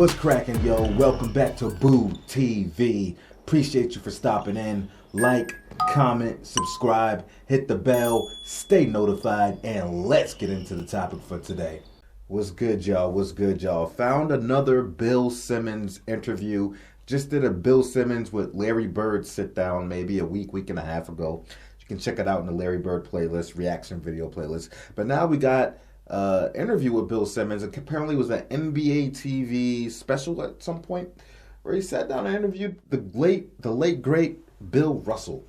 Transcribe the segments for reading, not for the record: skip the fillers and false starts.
What's cracking, yo? Welcome back to Boo TV. Appreciate you for stopping in. Like, comment, subscribe, hit the bell, stay notified, and let's get into the topic for today. What's good, y'all? What's good, y'all? Found another Bill Simmons interview. Just did a Bill Simmons with Larry Bird sit down maybe a week and a half ago. You can check it out in the Larry Bird playlist, reaction video playlist. But now we got interview with Bill Simmons. It apparently was an NBA TV special at some point where he sat down and interviewed the late great Bill Russell,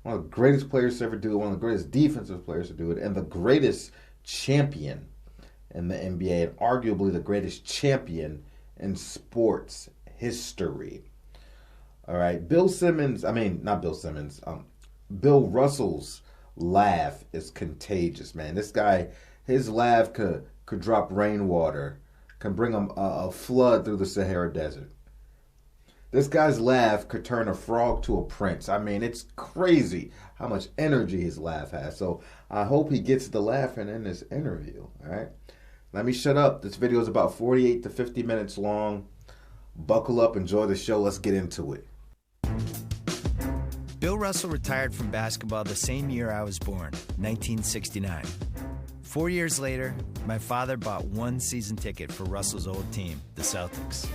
one of the greatest players to ever do it, one of the greatest defensive players to do it, and the greatest champion in the NBA, and arguably the greatest champion in sports history. All right, Bill Russell's laugh is contagious, man. This guy, his laugh could drop rainwater, can bring a flood through the Sahara Desert. This guy's laugh could turn a frog to a prince. I mean, it's crazy how much energy his laugh has. So I hope he gets the laughing in this interview, all right? Let me shut up. This video is about 48 to 50 minutes long. Buckle up, enjoy the show. Let's get into it. Bill Russell retired from basketball the same year I was born, 1969. 4 years later, my father bought one season ticket for Russell's old team, the Celtics.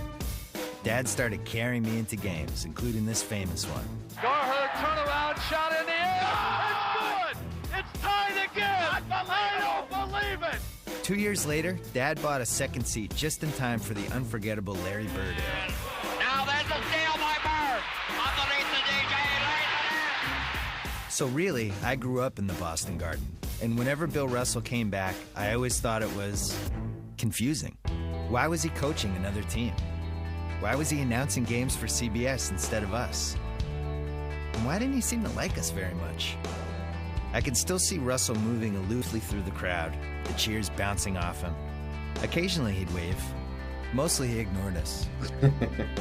Dad started carrying me into games, including this famous one. Garherd turnaround shot in the air. It's good. It's tied again. I don't believe it. 2 years later, Dad bought a second seat just in time for the unforgettable Larry Bird era. Now there's a steal by Bird. Underneath the DJ. So really, I grew up in the Boston Garden. And whenever Bill Russell came back, I always thought it was confusing. Why was he coaching another team? Why was he announcing games for CBS instead of us? And why didn't he seem to like us very much? I can still see Russell moving aloofly through the crowd, the cheers bouncing off him. Occasionally he'd wave. Mostly he ignored us.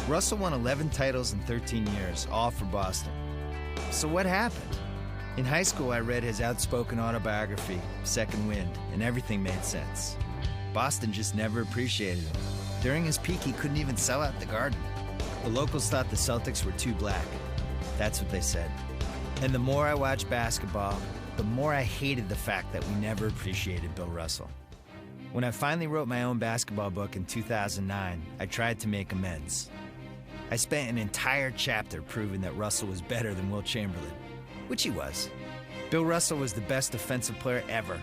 Russell won 11 titles in 13 years, all for Boston. So what happened? In high school, I read his outspoken autobiography, Second Wind, and everything made sense. Boston just never appreciated him. During his peak, he couldn't even sell out the Garden. The locals thought the Celtics were too black. That's what they said. And the more I watched basketball, the more I hated the fact that we never appreciated Bill Russell. When I finally wrote my own basketball book in 2009, I tried to make amends. I spent an entire chapter proving that Russell was better than Wilt Chamberlain, which he was. Bill Russell was the best defensive player ever,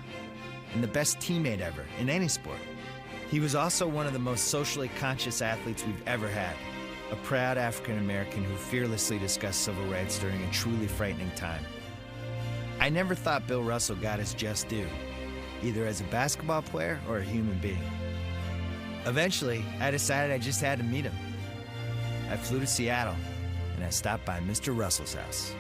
and the best teammate ever in any sport. He was also one of the most socially conscious athletes we've ever had, a proud African-American who fearlessly discussed civil rights during a truly frightening time. I never thought Bill Russell got his just due, either as a basketball player or a human being. Eventually, I decided I just had to meet him. I flew to Seattle, and I stopped by Mr. Russell's house.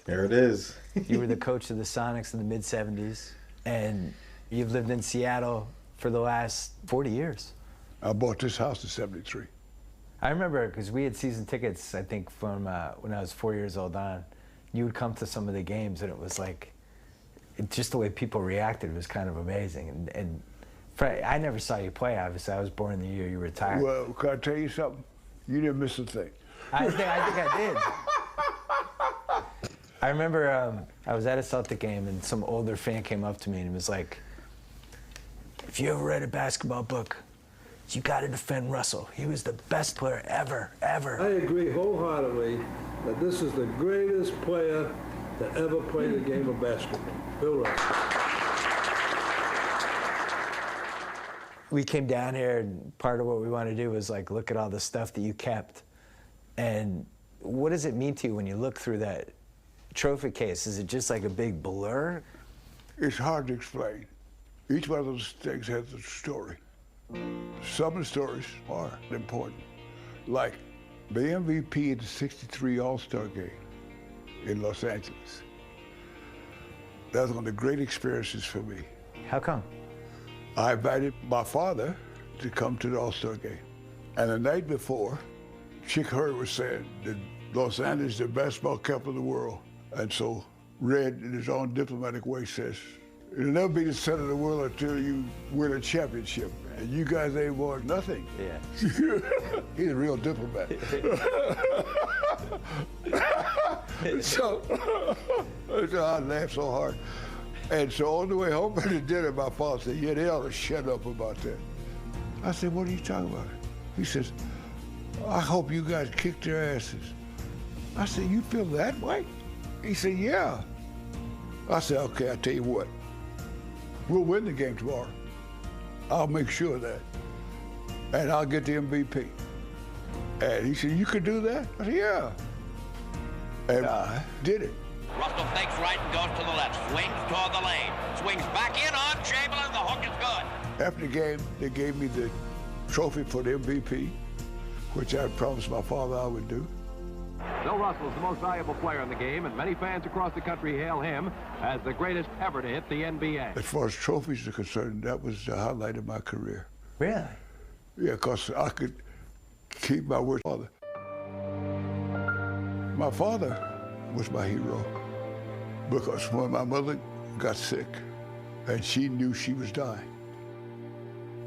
There it is. You were the coach of the Sonics in the mid-'70s, and you've lived in Seattle for the last 40 years. I bought this house in '73. I remember, because we had season tickets, I think, from when I was 4 years old on. You would come to some of the games, and it was like, just the way people reacted was kind of amazing. And I never saw you play, obviously. I was born the year you retired. Well, can I tell you something? You didn't miss a thing. I think I did. I remember I was at a Celtic game, and some older fan came up to me and was like, if you ever read a basketball book, you got to defend Russell. He was the best player ever. I agree wholeheartedly that this is the greatest player that ever played the game of basketball, Bill Russell. We came down here, and part of what we wanted to do was like look at all the stuff that you kept. And what does it mean to you when you look through that trophy case? Is it just like a big blur? It's hard to explain. Each one of those things has a story. Some of the stories are important, like the MVP of the '63 All-Star game in Los Angeles. That was one of the great experiences for me. How come? I invited my father to come to the All-Star game. And the night before, Chick Hurry was saying that Los Angeles is the basketball capital of the world. And so Red, in his own diplomatic way, says, it'll never be the center of the world until you win a championship. And you guys ain't won nothing. Yeah. He's a real diplomat. so I laughed so hard. And so on the way home from the dinner, my father said, yeah, they ought to shut up about that. I said, what are you talking about? He says, I hope you guys kick their asses. I said, you feel that way? He said, yeah. I said, okay, I'll tell you what. We'll win the game tomorrow. I'll make sure of that. And I'll get the MVP. And he said, you could do that? I said, yeah. And I did it. Russell fakes right and goes to the left. Swings toward the lane. Swings back in on Chamberlain. The hook is good. After the game, they gave me the trophy for the MVP, which I promised my father I would do. Bill Russell is the most valuable player in the game, and many fans across the country hail him as the greatest ever to hit the NBA. As far as trophies are concerned, that was the highlight of my career. Really? Yeah, because I could keep my word. My father was my hero because when my mother got sick and she knew she was dying,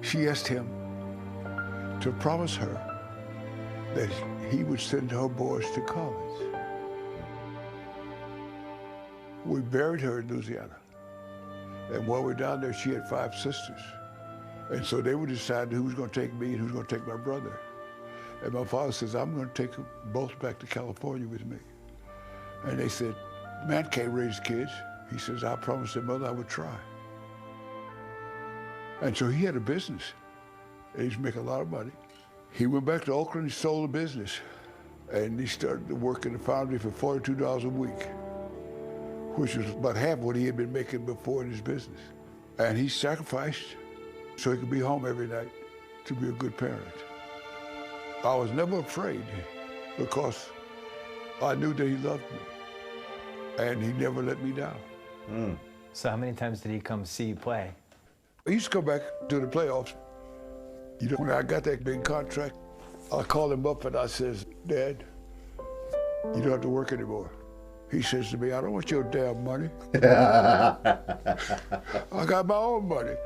she asked him to promise her that he would send her boys to college. We buried her in Louisiana. And while we were down there, she had 5 sisters. And so they would decide who was going to take me and who was going to take my brother. And my father says, I'm going to take them both back to California with me. And they said, man can't raise kids. He says, I promised their mother I would try. And so he had a business. And he was making a lot of money. He went back to Oakland, he sold the business. And he started to work in the foundry for $42 a week, which was about half what he had been making before in his business. And he sacrificed so he could be home every night to be a good parent. I was never afraid because I knew that he loved me. And he never let me down. Mm. So how many times did he come see you play? He used to come back to the playoffs. You know, when I got that big contract, I called him up and I says, Dad, you don't have to work anymore. He says to me, I don't want your damn money. I got my own money.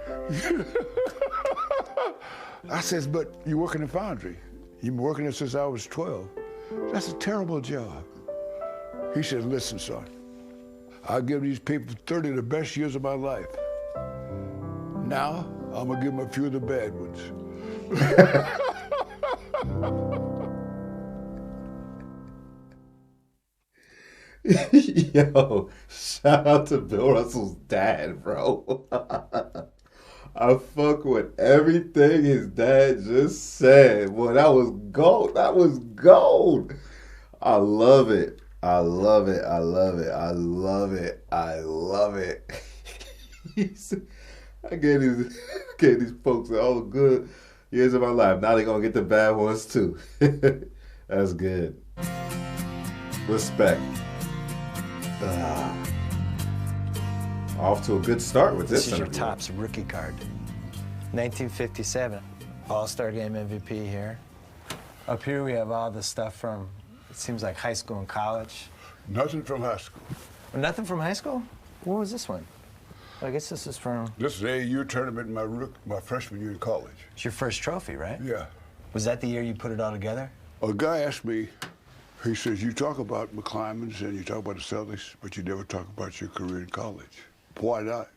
I says, but you work in the foundry. You've been working there since I was 12. That's a terrible job. He says, listen, son, I'll give these people 30 of the best years of my life. Now, I'm gonna give them a few of the bad ones. Yo, shout out to Bill Russell's dad, bro. I fuck with everything his dad just said. Boy, that was gold. That was gold. I love it. I love it. I love it. I love it. I love it. I gave these folks all the good years of my life. Now they're going to get the bad ones too. That's good. Respect. Off to a good start with this. This is your Topps rookie card. 1957, All-Star Game MVP here. Up here we have all the stuff from, it seems like high school and college. Nothing from high school. Nothing from high school? What was this one? I guess this is from... This is the AAU tournament my freshman year in college. It's your first trophy, right? Yeah. Was that the year you put it all together? A guy asked me, he says, you talk about McClymonds and you talk about the Celtics, but you never talk about your career in college. Why not?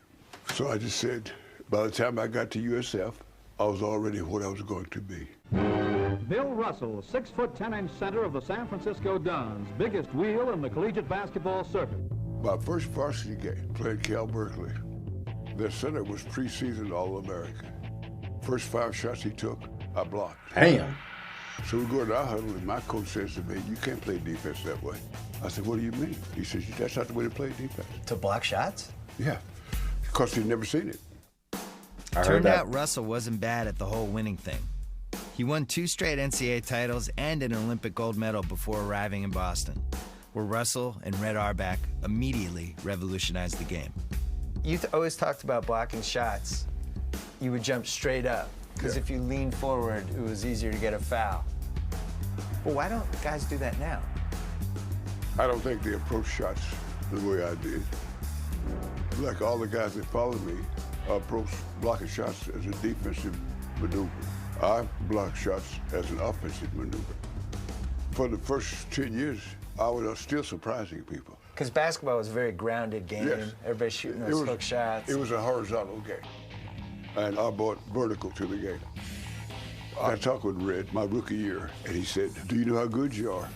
So I just said, by the time I got to USF, I was already what I was going to be. Bill Russell, 6'10" center of the San Francisco Dons, biggest wheel in the collegiate basketball circuit. My first varsity game, played Cal Berkeley. Their center was preseason All-American. First 5 shots he took, I blocked. Damn. So we go to our huddle, and my coach says to me, you can't play defense that way. I said, what do you mean? He says, that's not the way to play defense. To block shots? Yeah, because he'd never seen it. Turned out Russell wasn't bad at the whole winning thing. He won 2 straight NCAA titles and an Olympic gold medal before arriving in Boston, where Russell and Red Auerbach immediately revolutionized the game. You always talked about blocking shots. You would jump straight up. Because if you lean forward, it was easier to get a foul. Well, why don't guys do that now? I don't think they approach shots the way I did. Like all the guys that followed me, approach blocking shots as a defensive maneuver. I block shots as an offensive maneuver. For the first 10 years, I was still surprising people. Because basketball was a very grounded game. Yes. Everybody's shooting those hook shots. It was a horizontal game. And I brought vertical to the game. I talked with Red my rookie year, and he said, do you know how good you are?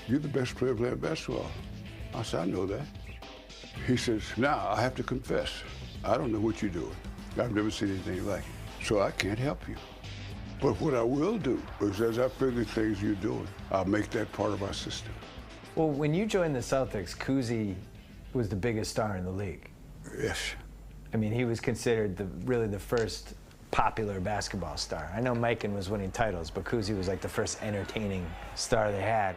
You're the best player playing basketball. I said, I know that. He says, now I have to confess, I don't know what you're doing. I've never seen anything like it, so I can't help you. But what I will do is as I figure things you're doing, I'll make that part of our system. Well, when you joined the Celtics, Cousy was the biggest star in the league. Yes. I mean, he was considered really the first popular basketball star. I know Mikan was winning titles, but Cousy was like the first entertaining star they had.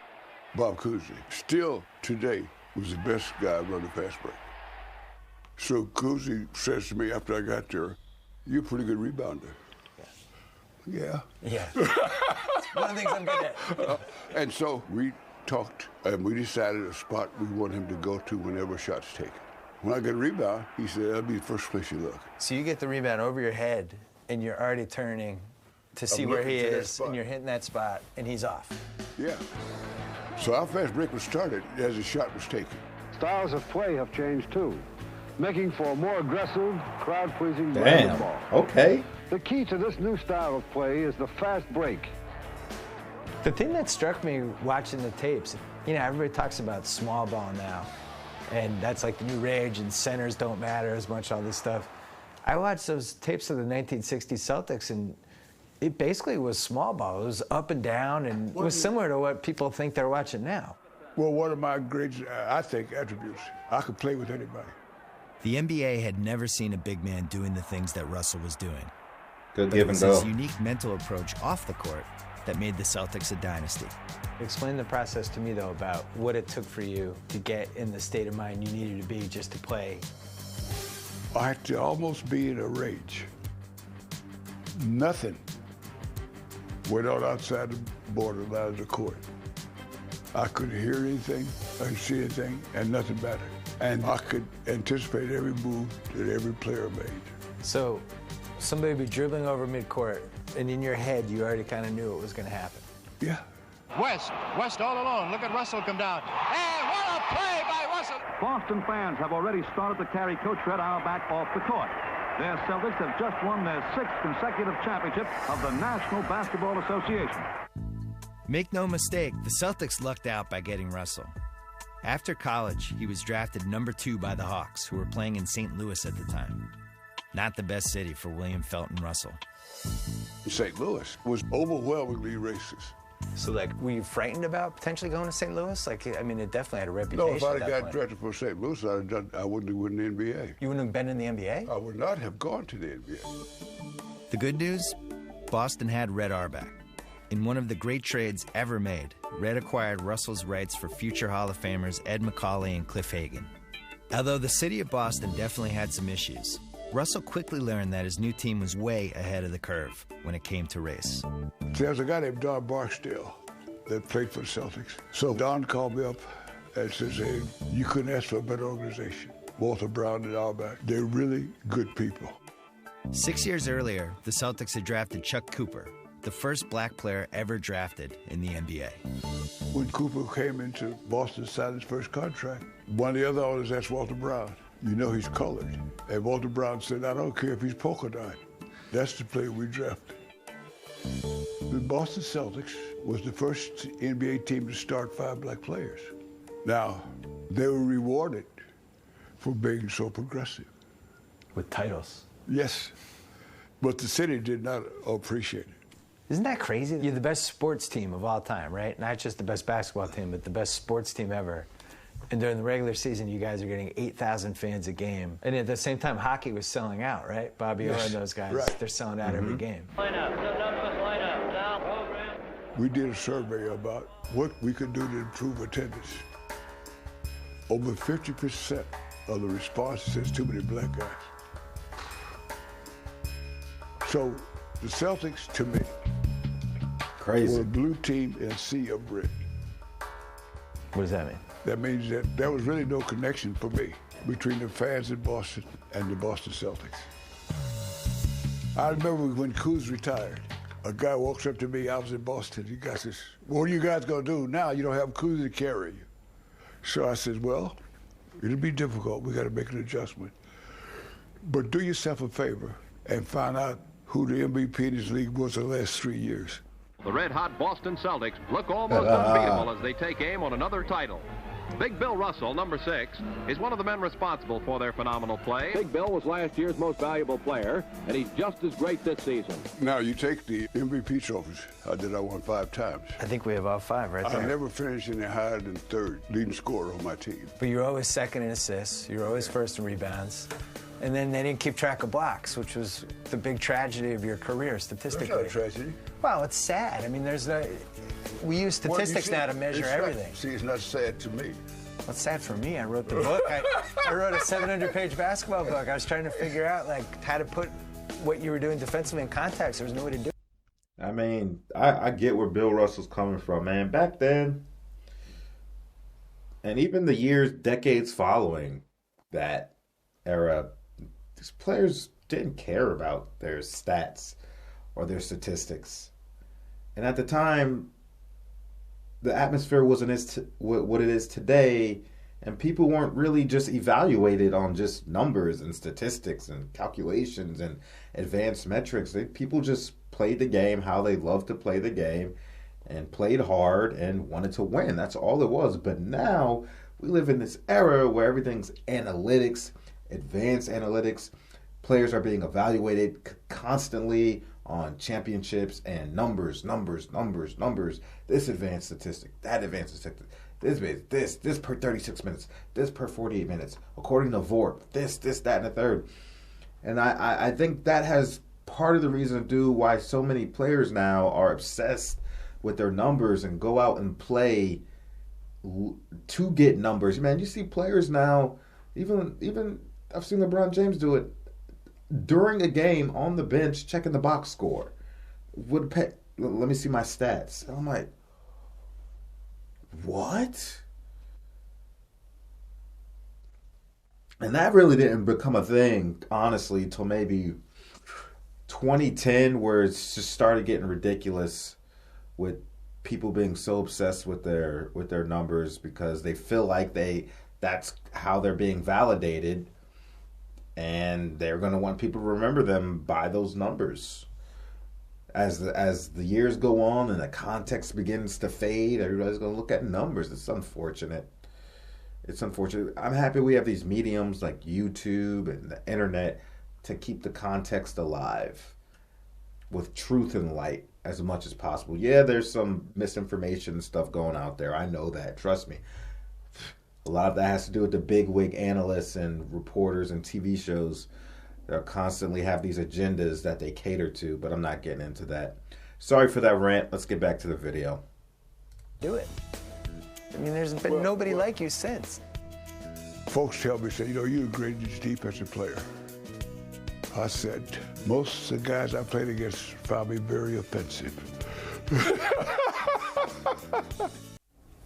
Bob Cousy, still today, was the best guy running fast break. So Cousy says to me after I got there, you're a pretty good rebounder. Yeah. Yeah. It's one of the things I'm good at. And so we talked, and we decided a spot we want him to go to whenever a shot's taken. When I get a rebound, he said, that'll be the first place you look. So you get the rebound over your head, and you're already turning to see where he is, and you're hitting that spot, and he's off. Yeah. So our fast break was started as the shot was taken. Styles of play have changed too, making for a more aggressive, crowd-pleasing basketball. Okay. The key to this new style of play is the fast break. The thing that struck me watching the tapes, you know, everybody talks about small ball now, and that's like the new rage, and centers don't matter as much, all this stuff. I watched those tapes of the 1960s Celtics, and it basically was small ball. It was up and down, and it was similar to what people think they're watching now. Well, one of my great, I think, attributes, I could play with anybody. The NBA had never seen a big man doing the things that Russell was doing. Good But give it was and go. his unique mental approach off the court that made the Celtics a dynasty. Explain the process to me, though, about what it took for you to get in the state of mind you needed to be just to play. I had to almost be in a rage. Nothing went on outside the borderline of the court. I couldn't hear anything, I could see anything, and nothing mattered. And I could anticipate every move that every player made. So somebody would be dribbling over midcourt, and in your head, you already kind of knew what was going to happen. Yeah. West all alone. Look at Russell come down. And what a play by Russell. Boston fans have already started to carry Coach Red Auerbach off the court. Their Celtics have just won their 6th consecutive championship of the National Basketball Association. Make no mistake, the Celtics lucked out by getting Russell. After college, he was drafted number 2 by the Hawks, who were playing in St. Louis at the time. Not the best city for William Felton Russell. St. Louis was overwhelmingly racist. So, like, were you frightened about potentially going to St. Louis? Like, I mean, it definitely had a reputation. No, if I'd at have that got point. drafted for St. Louis, I wouldn't have won the NBA. You wouldn't have been in the NBA? I would not have gone to the NBA. The good news? Boston had Red Auerbach. In one of the great trades ever made, Red acquired Russell's rights for future Hall of Famers Ed Macaulay and Cliff Hagan. Although the city of Boston definitely had some issues, Russell quickly learned that his new team was way ahead of the curve when it came to race. See, there's a guy named Don Barksdale that played for the Celtics. So Don called me up and says, hey, you couldn't ask for a better organization. Walter Brown and Auerbach, they're really good people. 6 years earlier, the Celtics had drafted Chuck Cooper, the first black player ever drafted in the NBA. When Cooper came into Boston, signed his first contract, one of the other owners asked Walter Brown, you know he's colored. And Walter Brown said, I don't care if he's polka dot. That's the player we drafted. The Boston Celtics was the first NBA team to start 5 black players. Now, they were rewarded for being so progressive. With titles. Yes, but the city did not appreciate it. Isn't that crazy? You're the best sports team of all time, right? Not just the best basketball team, but the best sports team ever. And during the regular season, you guys are getting 8,000 fans a game. And at the same time, hockey was selling out, right? Bobby Orr and those guys, right. They're selling out every game. Line up. Line up. Down program. We did a survey about what we could do to improve attendance. Over 50% of the response says too many black guys. So The Celtics, to me, Crazy. were a blue team in a sea of red. What does that mean? That means that there was really no connection for me between the fans in Boston and the Boston Celtics. I remember when Kuz retired, a guy walks up to me, I was in Boston, he guy says, what are you guys gonna do now? You don't have Kuz to carry you. So I said, well, it'll be difficult, we gotta make an adjustment. But do yourself a favor and find out who the MVP in this league was the last 3 years. The red-hot Boston Celtics look almost unbeatable as they take aim on another title. Big Bill Russell, number 6, is one of the men responsible for their phenomenal play. Big Bill was last year's most valuable player, and he's just as great this season. Now, you take the MVP trophies. I won 5 times. I think we have all 5 right there. I never finished any higher than 3rd leading scorer on my team. But you're always second in assists. You're always first in rebounds. And then they didn't keep track of blocks, which was the big tragedy of your career statistically. That's not a tragedy. Well, it's sad. I mean, we use statistics now to measure everything. See, it's not sad to me. Well, it's sad for me. I wrote the book. I wrote a 700-page basketball book. I was trying to figure out how to put what you were doing defensively in context. There was no way to do it. I mean, I get where Bill Russell's coming from, man. Back then, and even the years, decades following that era, these players didn't care about their stats or their statistics. And at the time, the atmosphere wasn't what it is today, and people weren't really just evaluated on just numbers and statistics and calculations and advanced metrics. People just played the game how they loved to play the game and played hard and wanted to win. That's all it was. But now we live in this era where everything's analytics, advanced analytics. Players are being evaluated constantly on championships and numbers. This advanced statistic, that advanced statistic, this per 36 minutes, this per 48 minutes, according to VORP, this, that, and the third. And I think that has part of the reason to do why so many players now are obsessed with their numbers and go out and play to get numbers. Man, you see players now, even I've seen LeBron James do it during a game on the bench, checking the box score. Let me see my stats. And I'm like, what? And that really didn't become a thing, honestly, till maybe 2010, where it's just started getting ridiculous with people being so obsessed with their numbers because they feel like that's how they're being validated. And they're going to want people to remember them by those numbers. As the years go on and the context begins to fade, everybody's going to look at numbers. It's unfortunate. I'm happy we have these mediums like YouTube and the internet to keep the context alive with truth and light as much as possible. Yeah, there's some misinformation and stuff going out there. I know that. Trust me. A lot of that has to do with the bigwig analysts and reporters and TV shows that constantly have these agendas that they cater to, but I'm not getting into that. Sorry for that rant. Let's get back to the video. Do it. I mean, there's been nobody like you since. Folks tell me, say, you're the greatest defensive player. I said, most of the guys I played against found me very offensive.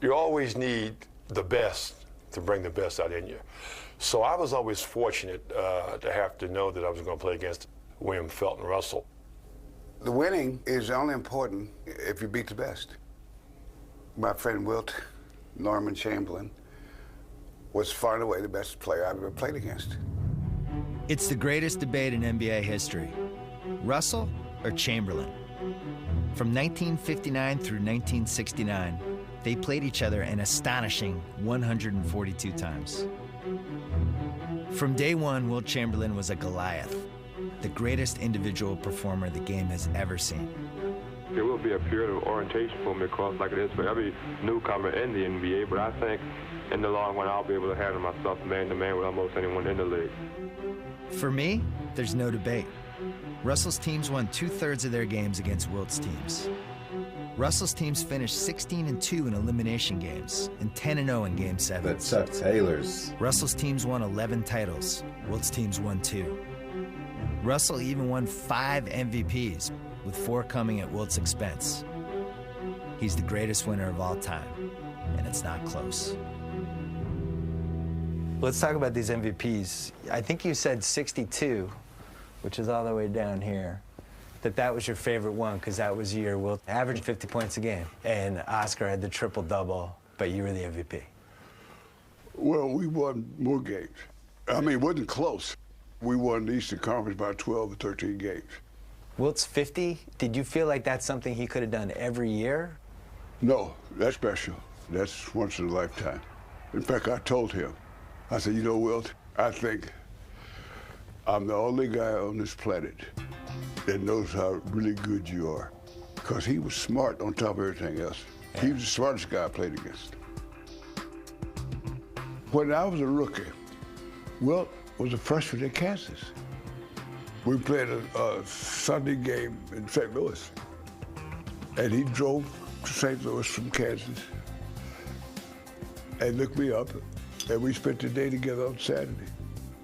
You always need the best to bring the best out in you. So I was always fortunate to have to know that I was going to play against William, Felton, Russell. The winning is only important if you beat the best. My friend Wilt, Norman Chamberlain, was far and away the best player I've ever played against. It's the greatest debate in NBA history. Russell or Chamberlain? From 1959 through 1969, they played each other an astonishing 142 times. From day one, Wilt Chamberlain was a Goliath, the greatest individual performer the game has ever seen. There will be a period of orientation for me, of course, like it is for every newcomer in the NBA, but I think in the long run, I'll be able to handle myself man-to-man with almost anyone in the league. For me, there's no debate. Russell's teams won 2/3 of their games against Wilt's teams. Russell's teams finished 16-2 in elimination games and 10-0 in Game 7. The Chuck Taylors. Russell's teams won 11 titles. Wilt's teams won 2. Russell even won 5 MVPs, with 4 coming at Wilt's expense. He's the greatest winner of all time, and it's not close. Let's talk about these MVPs. I think you said 62, which is all the way down here, that was your favorite one because that was the year Wilt averaged 50 points a game, and Oscar had the triple-double, but you were the MVP. Well, we won more games. I mean, it wasn't close. We won the Eastern Conference by 12 or 13 games. Wilt's 50, did you feel like that's something he could have done every year? No, that's special. That's once in a lifetime. In fact, I told him, I said, you know, Wilt, I think I'm the only guy on this planet that knows how really good you are. Because he was smart on top of everything else. Yeah. He was the smartest guy I played against. When I was a rookie, Wilt was a freshman in Kansas. We played a Sunday game in St. Louis. And he drove to St. Louis from Kansas and looked me up, and we spent the day together on Saturday.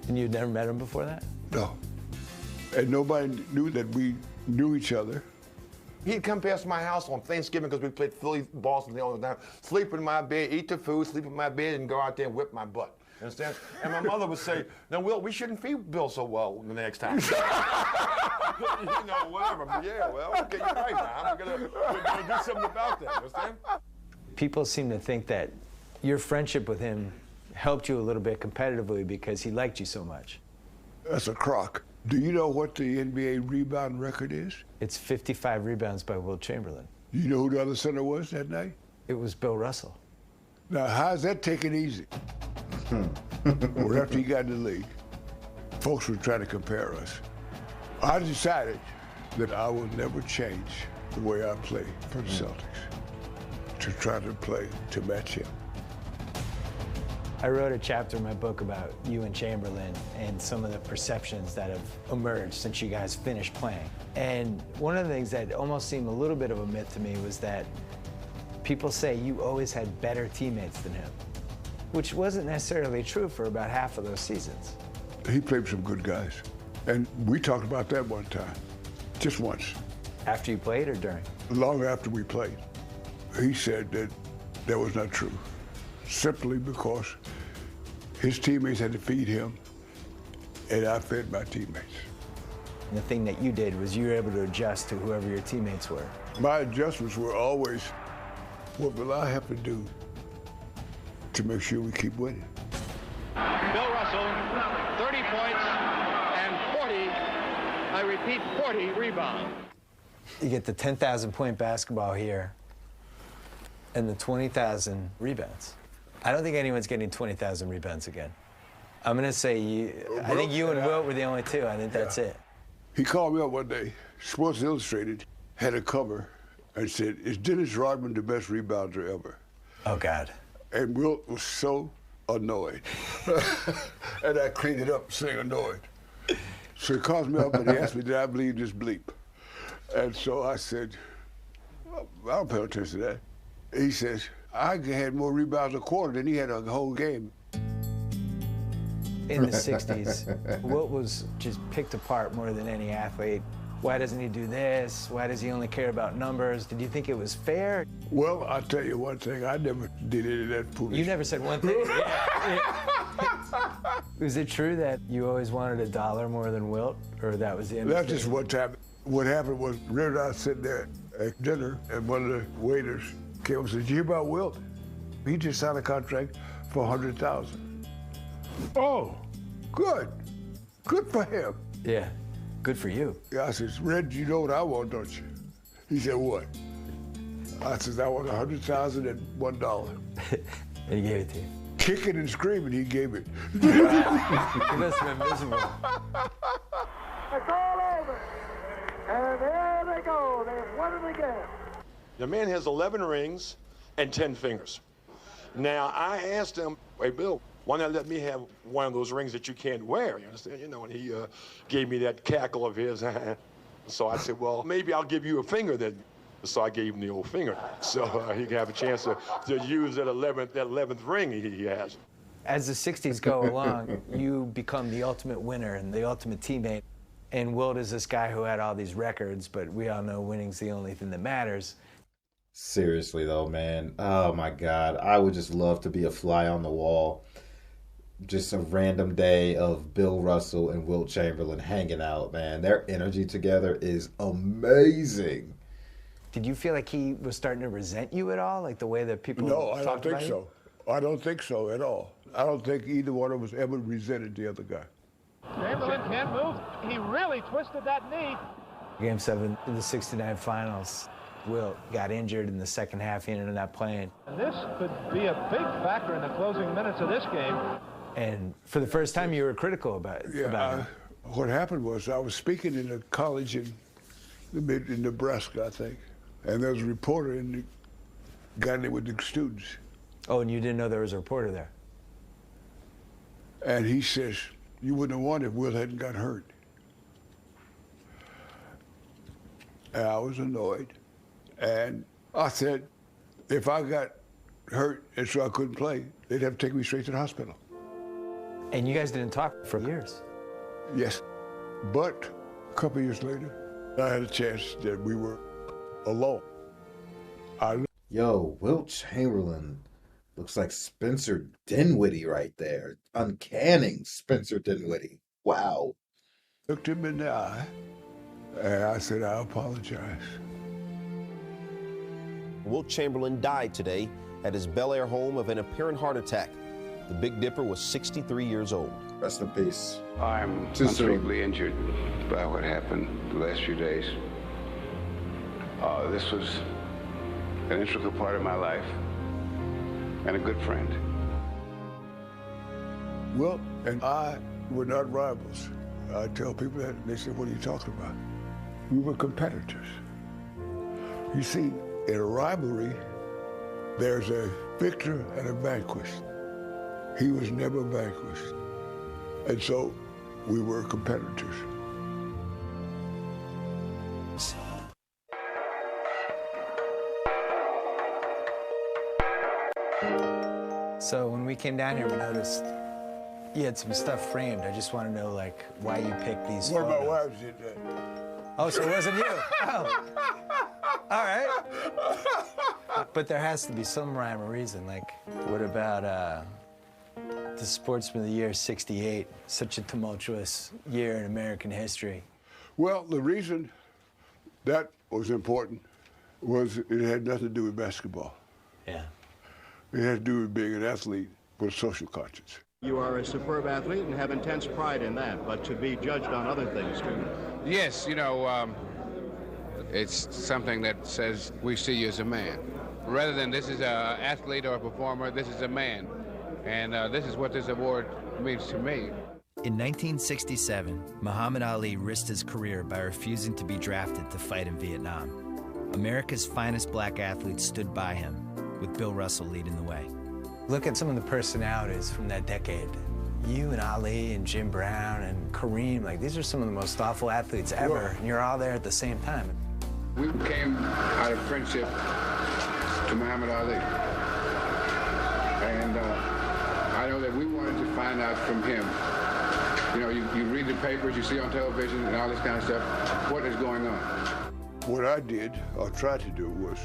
And you'd never met him before that? No. And nobody knew that we knew each other. He'd come past my house on Thanksgiving because we played Philly, Boston all the time, sleep in my bed, eat the food, sleep in my bed, and go out there and whip my butt. Understand? And my mother would say, "No, Will, we shouldn't feed Bill so well the next time." You know, whatever. But yeah, well, okay, you're right now. I'm gonna do something about that. Understand? People seem to think that your friendship with him helped you a little bit competitively because he liked you so much. That's a crock. Do you know what the NBA rebound record is? It's 55 rebounds by Wilt Chamberlain. You know who the other center was that night? It was Bill Russell. Now, how's that taken easy? Well, after he got in the league, folks were trying to compare us. I decided that I will never change the way I play for the Celtics, to try to play to match him. I wrote a chapter in my book about you and Chamberlain and some of the perceptions that have emerged since you guys finished playing. And one of the things that almost seemed a little bit of a myth to me was that people say you always had better teammates than him, which wasn't necessarily true for about half of those seasons. He played with some good guys. And we talked about that one time, just once. After you played or during? Long after we played. He said that that was not true, simply because his teammates had to feed him, and I fed my teammates. And the thing that you did was you were able to adjust to whoever your teammates were. My adjustments were always, what will I have to do to make sure we keep winning? Bill Russell, 30 points and 40, I repeat, 40 rebounds. You get the 10,000-point basketball here and the 20,000 rebounds. I don't think anyone's getting 20,000 rebounds again. I'm going to say I think you and Wilt were the only two. I think that's it. He called me up one day. Sports Illustrated had a cover and said, "Is Dennis Rodman the best rebounder ever?" Oh, God. And Wilt was so annoyed. And I cleaned it up saying annoyed. So he calls me up and he asked me, did I believe this bleep? And so I said, well, I don't pay attention to that. He says, I had more rebounds a quarter than he had a whole game. In the 60s, Wilt was just picked apart more than any athlete. Why doesn't he do this? Why does he only care about numbers? Did you think it was fair? Well, I'll tell you one thing. I never did any of that foolishness. You never said one thing. Yeah. Was it true that you always wanted $1 more than Wilt, or that was the end? That's just one time. What happened was, Red and I was sitting there at dinner, and one of the waiters came and said, "Did you hear about Wilt? He just signed a contract for $100,000. Oh, good. Good for him. Yeah, good for you. Yeah, I said, Red, you know what I want, don't you? He said, what? I said, I want $100,000 and $1. And he gave it to you. Kicking and screaming, he gave it. He must have been miserable. It's all over. And there they go. They've won it again. The man has 11 rings and 10 fingers. Now, I asked him, hey, Bill, why not let me have one of those rings that you can't wear? You understand? You know, and he gave me that cackle of his. So I said, well, maybe I'll give you a finger then. So I gave him the old finger. So he can have a chance to use that 11th ring he has. As the 60s go along, you become the ultimate winner and the ultimate teammate. And Wilt is this guy who had all these records, but we all know winning's the only thing that matters. Seriously, though, man. Oh, my God. I would just love to be a fly on the wall. Just a random day of Bill Russell and Wilt Chamberlain hanging out, man. Their energy together is amazing. Did you feel like he was starting to resent you at all? Like the way that people No, I don't talked think about so. I don't think so at all. I don't think either one of us ever resented the other guy. Chamberlain can't move. He really twisted that knee. Game 7 in the '69 finals, Wilt got injured in the second half. He ended up playing. And this could be a big factor in the closing minutes of this game. And for the first time, you were critical about him. What happened was I was speaking in a college in Nebraska, I think, and there was a reporter in the guy there with the students. Oh, and you didn't know there was a reporter there? And he says, "You wouldn't have won if Wilt hadn't got hurt." And I was annoyed. And I said, if I got hurt and so I couldn't play, they'd have to take me straight to the hospital. And you guys didn't talk for years? Yes. But a couple of years later, I had a chance that we were alone. Yo, Wilt Chamberlain looks like Spencer Dinwiddie right there. Uncanning Spencer Dinwiddie. Wow. Looked him in the eye, and I said, I apologize. Wilt Chamberlain died today at his Bel Air home of an apparent heart attack. The Big Dipper was 63 years old. Rest in peace. I'm unbelievably injured by what happened the last few days. This was an integral part of my life and a good friend. Wilt and I were not rivals. I tell people that, and they say, what are you talking about? We were competitors. You see, in a rivalry, there's a victor and a vanquished. He was never vanquished. And so we were competitors. So when we came down here, we noticed you had some stuff framed. I just want to know, like, why you picked these One photos. of my wives did that. Oh, so it wasn't you? Oh. All right. But there has to be some rhyme or reason. Like, what about the Sportsman of the Year, '68, such a tumultuous year in American history? Well, the reason that was important was it had nothing to do with basketball. Yeah. It had to do with being an athlete with a social conscience. You are a superb athlete and have intense pride in that, but to be judged on other things, too. Yes, you know, it's something that says we see you as a man. Rather than this is an athlete or a performer, this is a man. And this is what this award means to me. In 1967, Muhammad Ali risked his career by refusing to be drafted to fight in Vietnam. America's finest black athletes stood by him, with Bill Russell leading the way. Look at some of the personalities from that decade. You and Ali and Jim Brown and Kareem, like, these are some of the most thoughtful athletes ever, and you're all there at the same time. We came out of friendship to Muhammad Ali. And I know that we wanted to find out from him. You know, you read the papers, you see on television and all this kind of stuff, what is going on? What I did, or tried to do, was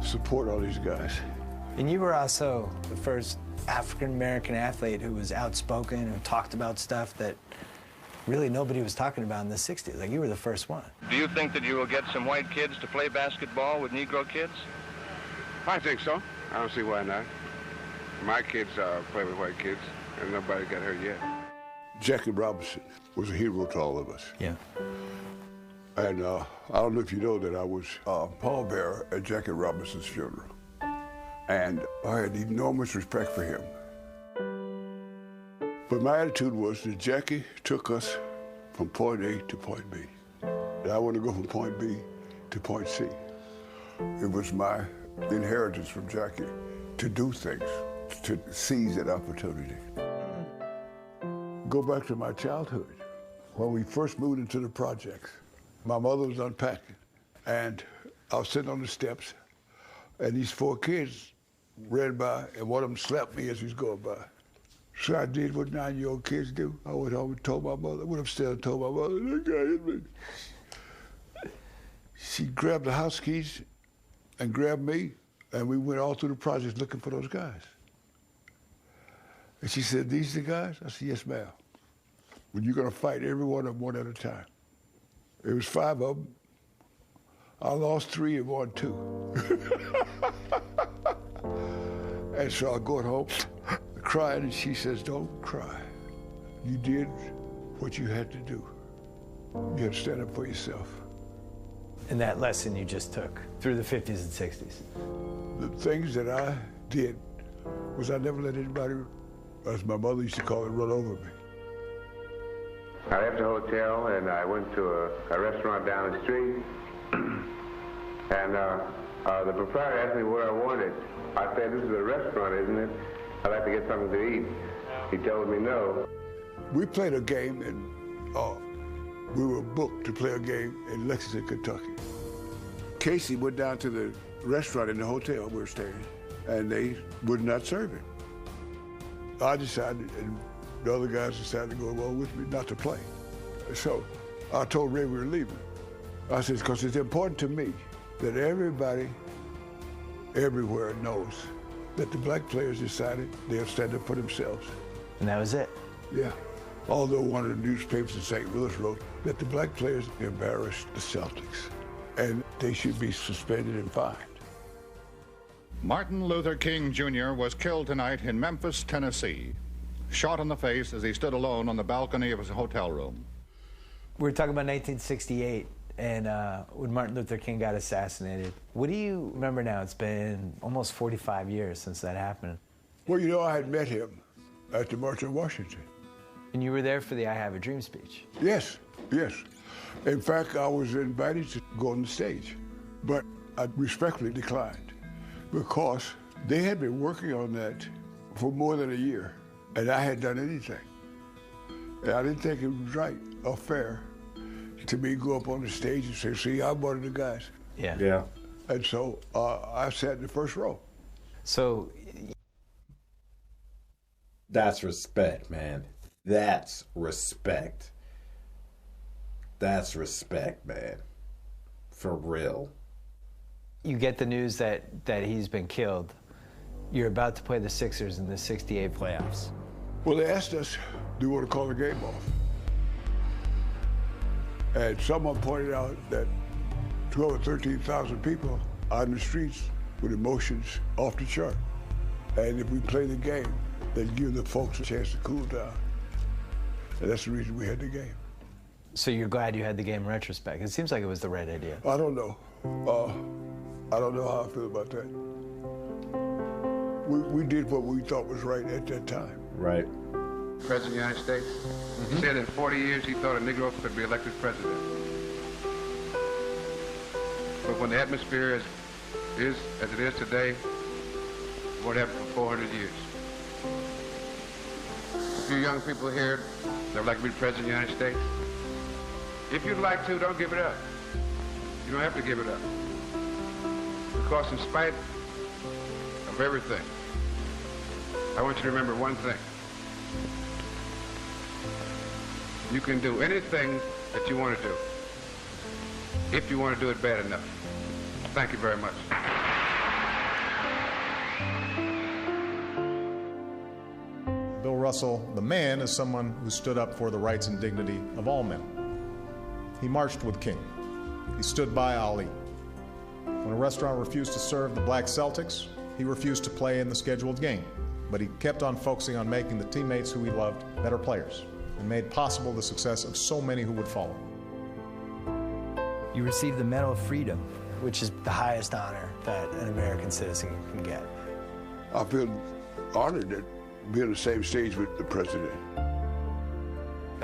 support all these guys. And you were also the first African-American athlete who was outspoken and talked about stuff that really nobody was talking about in the 60s. Like, you were the first one. Do you think that you will get some white kids to play basketball with Negro kids? I think so. I don't see why not. My kids play with white kids, and nobody got hurt yet. Jackie Robinson was a hero to all of us. Yeah. And I don't know if you know that I was pallbearer at Jackie Robinson's funeral. And I had enormous respect for him. But my attitude was that Jackie took us from point A to point B. And I want to go from point B to point C. It was my inheritance from Jackie to do things, to seize that opportunity. Go back to my childhood, when we first moved into the projects. My mother was unpacking, and I was sitting on the steps, and these 4 kids ran by, and one of them slapped me as he was going by. So I did what 9-year-old kids do. I went home and told my mother, went upstairs and told my mother, that guy hit me. She grabbed the house keys and grabbed me, and we went all through the projects looking for those guys. And she said, these the guys? I said, yes, ma'am. Well, you're going to fight every one of them one at a time. It was 5 of them. I lost 3 and won 2. And so I go home, crying, and she says, don't cry. You did what you had to do. You had to stand up for yourself. And that lesson you just took through the 50s and 60s. The things that I did was I never let anybody, as my mother used to call it, run over me. I left the hotel and I went to a restaurant down the street. And the proprietor asked me what I wanted. I said, this is a restaurant, isn't it? I'd like to get something to eat. He told me no. We played a game and we were booked to play a game in Lexington, Kentucky. Casey went down to the restaurant in the hotel we were staying, and they would not serve him. I decided, and the other guys decided to go along with me not to play. So I told Ray we were leaving. I said, because it's important to me that everybody everywhere knows that the black players decided they'll stand up for themselves. And that was it? Yeah. Although one of the newspapers in St. Louis wrote that the black players embarrassed the Celtics and they should be suspended and fined. Martin Luther King Jr. was killed tonight in Memphis, Tennessee, shot in the face as he stood alone on the balcony of his hotel room. We're talking about 1968 and when Martin Luther King got assassinated. What do you remember now? It's been almost 45 years since that happened. Well, you know, I had met him at the March on Washington. And you were there for the I Have a Dream speech? Yes, yes. In fact, I was invited to go on the stage, but I respectfully declined because they had been working on that for more than a year, and I hadn't done anything. And I didn't think it was right or fair to me go up on the stage and say, see, I'm one of the guys. Yeah. Yeah. And so I sat in the first row. So that's respect, man. That's respect. That's respect, man. For real. You get the news that he's been killed. You're about to play the Sixers in the '68 playoffs. Well, they asked us, do you want to call the game off? And someone pointed out that 12 or 13,000 people on the streets with emotions off the chart. And if we play the game, they'd give the folks a chance to cool down. And that's the reason we had the game. So you're glad you had the game in retrospect? It seems like it was the right idea. I don't know. I don't know how I feel about that. We did what we thought was right at that time. Right. President of the United States, he said in 40 years he thought a Negro could be elected president. But when the atmosphere is as it is today, what happened for 400 years? A few young people here that would like to be president of the United States. If you'd like to, don't give it up. You don't have to give it up. Because in spite of everything, I want you to remember one thing. You can do anything that you want to do, if you want to do it bad enough. Thank you very much. Bill Russell, the man, is someone who stood up for the rights and dignity of all men. He marched with King. He stood by Ali. When a restaurant refused to serve the black Celtics, he refused to play in the scheduled game. But he kept on focusing on making the teammates who he loved better players and made possible the success of so many who would follow. You received the Medal of Freedom, which is the highest honor that an American citizen can get. I feel honored to be on the same stage with the president.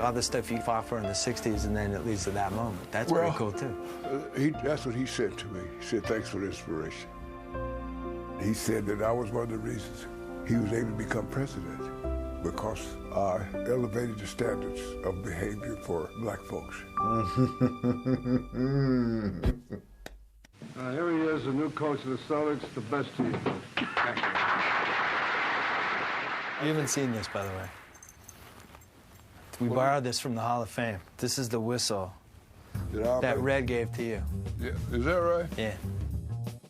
All the stuff you fought for in the 60s and then it leads to that moment. That's pretty cool, too. That's what he said to me. He said, thanks for the inspiration. He said that I was one of the reasons he was able to become president because I elevated the standards of behavior for black folks. Here he is, the new coach of the Celtics, the best team. Thank you. You haven't seen this, by the way. We borrowed this from the Hall of Fame. This is the whistle that Red gave to you. Yeah. Is that right? Yeah.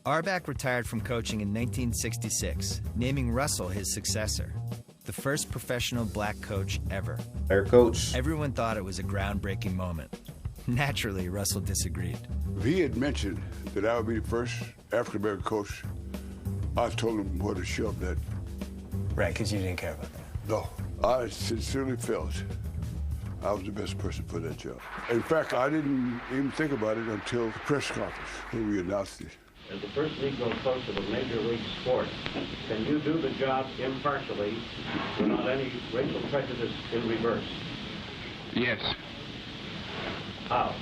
Auerbach retired from coaching in 1966, naming Russell his successor, the first professional black coach ever. Player coach. Everyone thought it was a groundbreaking moment. Naturally, Russell disagreed. If he had mentioned that I would be the first African-American coach, I told him where to shove that. Right, because you didn't care about that. No, I sincerely felt I was the best person for that job. In fact, I didn't even think about it until the press conference when we announced it. As the first Negro coach of a major league sport, can you do the job impartially without any racial prejudice in reverse? Yes. How?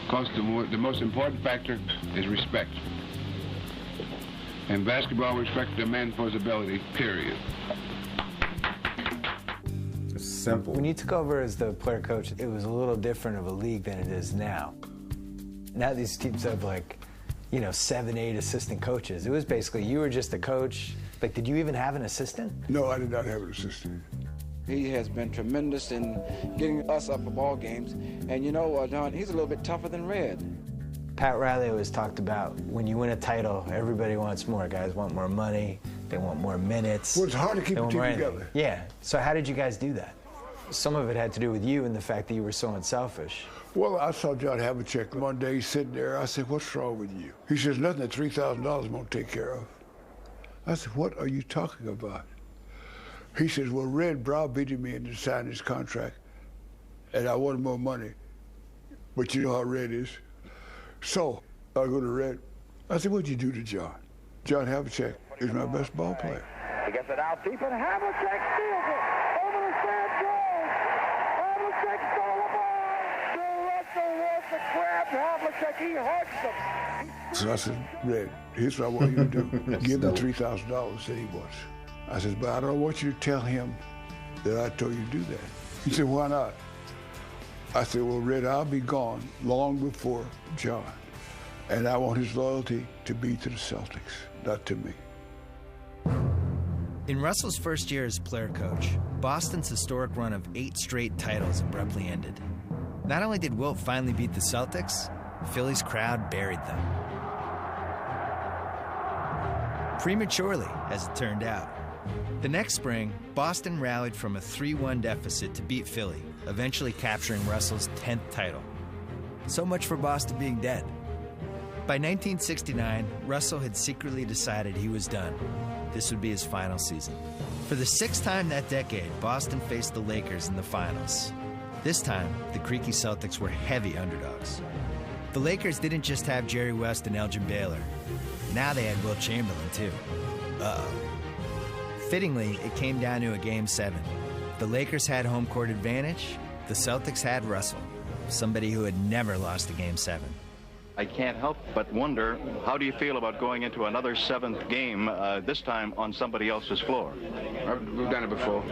Because the most important factor is respect. And basketball respects a man for his ability, period. It's simple. When you took over as the player coach, it was a little different of a league than it is now. Now these teams have like, 7, 8 assistant coaches. It was basically you were just a coach. Like, did you even have an assistant? No, I did not have an assistant. He has been tremendous in getting us up for ball games. And John, he's a little bit tougher than Red. Pat Riley always talked about when you win a title, everybody wants more. Guys want more money. They want more minutes. Well, it's hard to keep a team together. Yeah. So how did you guys do that? Some of it had to do with you and the fact that you were so unselfish. Well, I saw John Havlicek one day sitting there. I said, "What's wrong with you?" He says, "Nothing that $3,000 won't take care of." I said, "What are you talking about?" He says, "Well, Red browbeated me into signing his contract, and I wanted more money. But you know how Red is." So I go to Red. I said, "What'd you do to John?" John Havlicek is my best ball player. He gets it out deep, and Havlicek steals it. Over the sand goes. Havlicek stole the ball. Bill Russell wants to grab Havlicek. He hugs him. So I said, "Red, here's what I want you to do. Give him $3,000 that he wants." I said, "But I don't want you to tell him that I told you to do that." He said, "Why not?" I said, "Well, Red, I'll be gone long before John. And I want his loyalty to be to the Celtics, not to me." In Russell's first year as player coach, Boston's historic run of 8 straight titles abruptly ended. Not only did Wilt finally beat the Celtics, Philly's crowd buried them. Prematurely, as it turned out. The next spring, Boston rallied from a 3-1 deficit to beat Philly, eventually capturing Russell's 10th title. So much for Boston being dead. By 1969, Russell had secretly decided he was done. This would be his final season. For the 6th time that decade, Boston faced the Lakers in the finals. This time, the creaky Celtics were heavy underdogs. The Lakers didn't just have Jerry West and Elgin Baylor. Now they had Wilt Chamberlain, too. Uh-oh. Fittingly, it came down to a Game 7. The Lakers had home court advantage. The Celtics had Russell, somebody who had never lost a Game 7. I can't help but wonder, how do you feel about going into another 7th game, this time on somebody else's floor? We've done it before.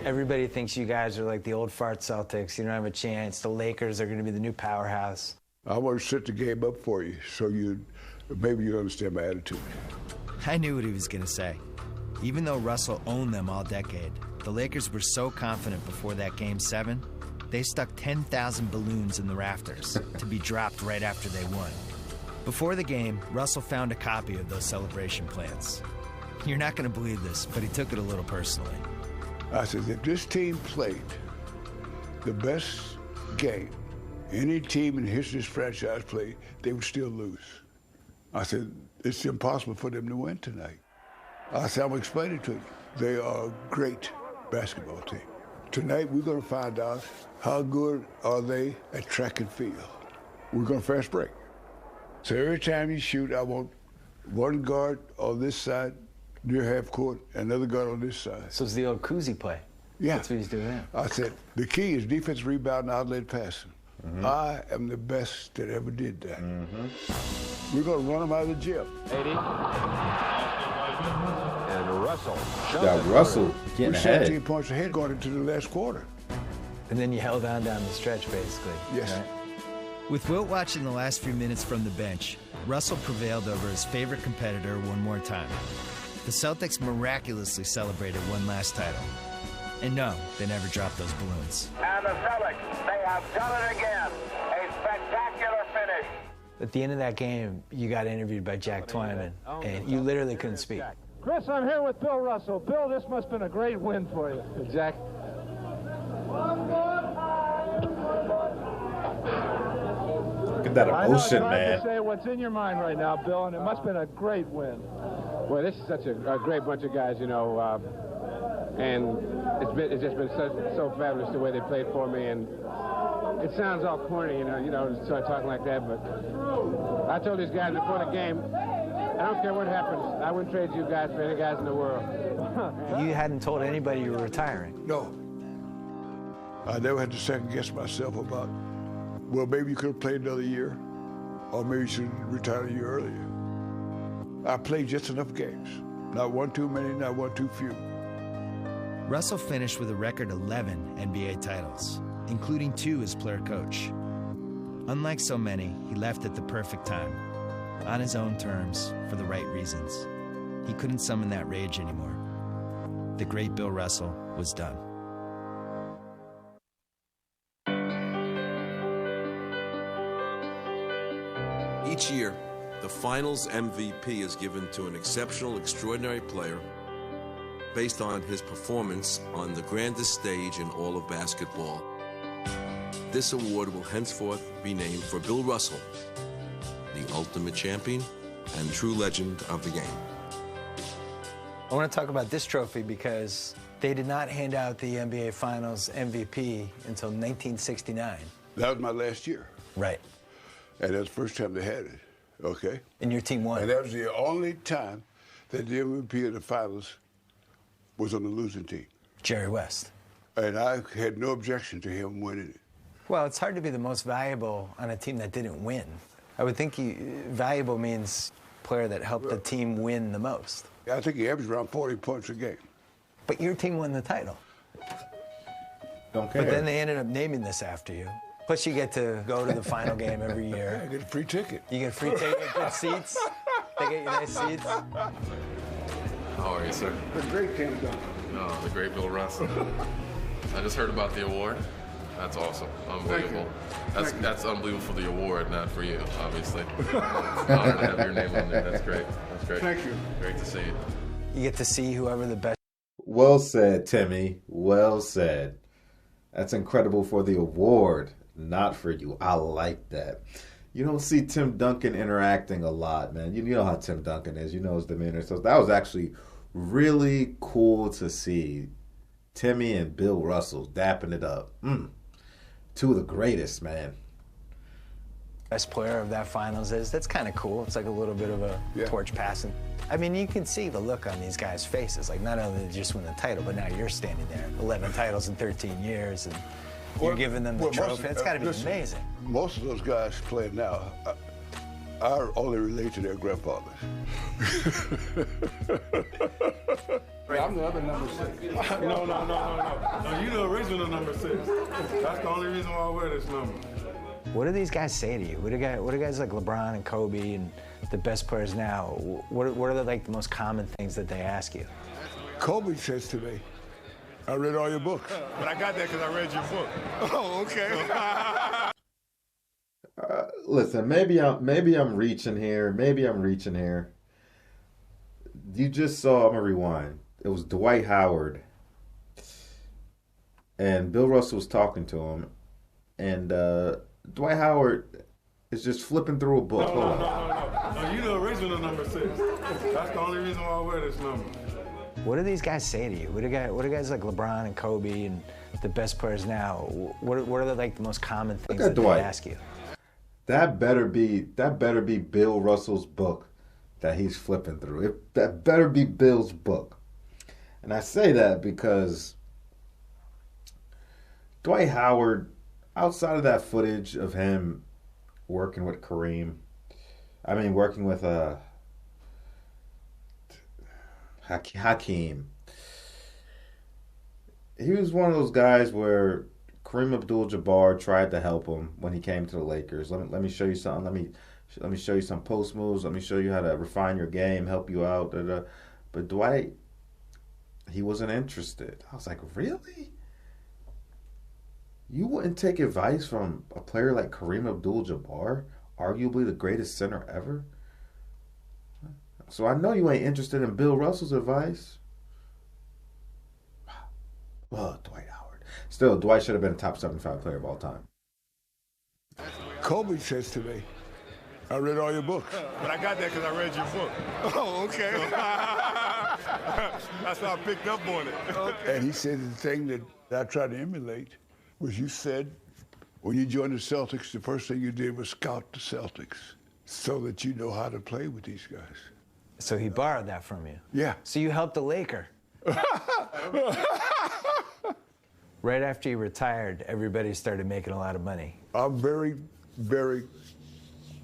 Everybody thinks you guys are like the old fart Celtics. You don't have a chance. The Lakers are going to be the new powerhouse. I want to set the game up for you so maybe you understand my attitude. I knew what he was going to say. Even though Russell owned them all decade, the Lakers were so confident before that Game 7, they stuck 10,000 balloons in the rafters to be dropped right after they won. Before the game, Russell found a copy of those celebration plans. You're not going to believe this, but he took it a little personally. I said, if this team played the best game any team in the history of this franchise played, they would still lose. I said, it's impossible for them to win tonight. I said, I'm going to explain it to you. They are a great basketball team. Tonight, we're going to find out how good are they at track and field. We're going to fast break. So every time you shoot, I want one guard on this side, near half court, another guard on this side. So it's the old Kuzi play. Yeah. That's what he's doing now. I said, the key is defense, rebound, and outlet passing. Mm-hmm. I am the best that ever did that. Mm-hmm. We're going to run them out of the gym. 80. And Russell. Got Russell getting ahead. 17 points ahead going into the last quarter. And then you held on down the stretch, basically. Yes. Right? With Wilt watching the last few minutes from the bench, Russell prevailed over his favorite competitor one more time. The Celtics miraculously celebrated one last title. And no, they never dropped those balloons. And the Celtics, they have done it again. A spectacular finish. At the end of that game, you got interviewed by Jack Twyman, and you literally couldn't speak. Chris, I'm here with Bill Russell. Bill, this must have been a great win for you. Jack? Look at that emotion, I know, man. to say what's in your mind right now, Bill, and it must have been a great win. Well, this is such a great bunch of guys, you know, and it's just been so fabulous the way they played for me. And it sounds all corny, you know, to start talking like that, but I told these guys before the game, I don't care what happens, I wouldn't trade you guys for any guys in the world. You hadn't told anybody you were retiring. No. I never had to second guess myself about, well, maybe you could have played another year, or maybe you should retire a year earlier. I played just enough games. Not one too many, not one too few. Russell finished with a record 11 NBA titles, including 2 as player coach. Unlike so many, he left at the perfect time, on his own terms, for the right reasons. He couldn't summon that rage anymore. The great Bill Russell was done. Each year, the Finals MVP is given to an exceptional, extraordinary player based on his performance on the grandest stage in all of basketball. This award will henceforth be named for Bill Russell, the ultimate champion and true legend of the game. I want to talk about this trophy because they did not hand out the NBA Finals MVP until 1969. That was my last year. Right. And that's the first time they had it, okay? And your team won. And that was the only time that the MVP of the finals was on the losing team. Jerry West. And I had no objection to him winning it. Well, it's hard to be the most valuable on a team that didn't win. I would think valuable means player that helped the team win the most. I think he averaged around 40 points a game. But your team won the title. Don't care. But then they ended up naming this after you. Plus, you get to go to the final game every year. I get a free ticket. You get a free ticket, good seats. They get you nice seats. How are you, sir? The great Tim Duncan. No, the great Bill Russell. I just heard about the award. That's awesome. Unbelievable. That's unbelievable for the award, not for you, obviously. Honored to have your name on there. That's great. That's great. Thank you. Great to see you. You get to see whoever the best. Well said, Timmy. Well said. That's incredible for the award, not for you. I like that. You don't see Tim Duncan interacting a lot, man. You know how Tim Duncan is. You know his demeanor. So that was actually really cool to see Timmy and Bill Russell dapping it up. Two of the greatest, man. Best player of that finals is. That's kind of cool. It's like a little bit of a torch passing. I mean, you can see the look on these guys' faces. Like, not only did you just win the title, but now you're standing there. 11 titles in 13 years, and you're giving them the trophy. It's got to be amazing. Most of those guys playing now are only related to their grandfathers. I'm the other number 6. No, you the original number 6. That's the only reason why I wear this number. What do these guys say to you? What do guys like LeBron and Kobe and the best players now, what are like the most common things that they ask you? Kobe says to me, I read all your books. But I got that because I read your book. Oh, okay. Listen, maybe I'm reaching here. You just saw, I'm going to rewind. It was Dwight Howard. And Bill Russell was talking to him. And Dwight Howard is just flipping through a book. No, you the original number 6. That's the only reason why I wear this number. What do these guys say to you? What do guys like LeBron and Kobe and the best players now, what are like the most common things that they ask you? That better be Bill Russell's book that he's flipping through. That better be Bill's book. And I say that because Dwight Howard, outside of that footage of him working with working with Hakeem, he was one of those guys where Kareem Abdul-Jabbar tried to help him when he came to the Lakers. Let me show you something. Let me show you some post moves. Let me show you how to refine your game, help you out. But Dwight, he wasn't interested. I was like, really? You wouldn't take advice from a player like Kareem Abdul-Jabbar, arguably the greatest center ever? So I know you ain't interested in Bill Russell's advice. Oh, Dwight Howard. Still, Dwight should have been a top 75 player of all time. Kobe says to me, I read all your books. But I got that because I read your book. Oh, okay. That's how I picked up on it. Okay. And he said the thing that I tried to emulate was you said when you joined the Celtics, the first thing you did was scout the Celtics so that you know how to play with these guys. So he borrowed that from you? Yeah. So you helped a Laker. Right after you retired, everybody started making a lot of money. I'm very, very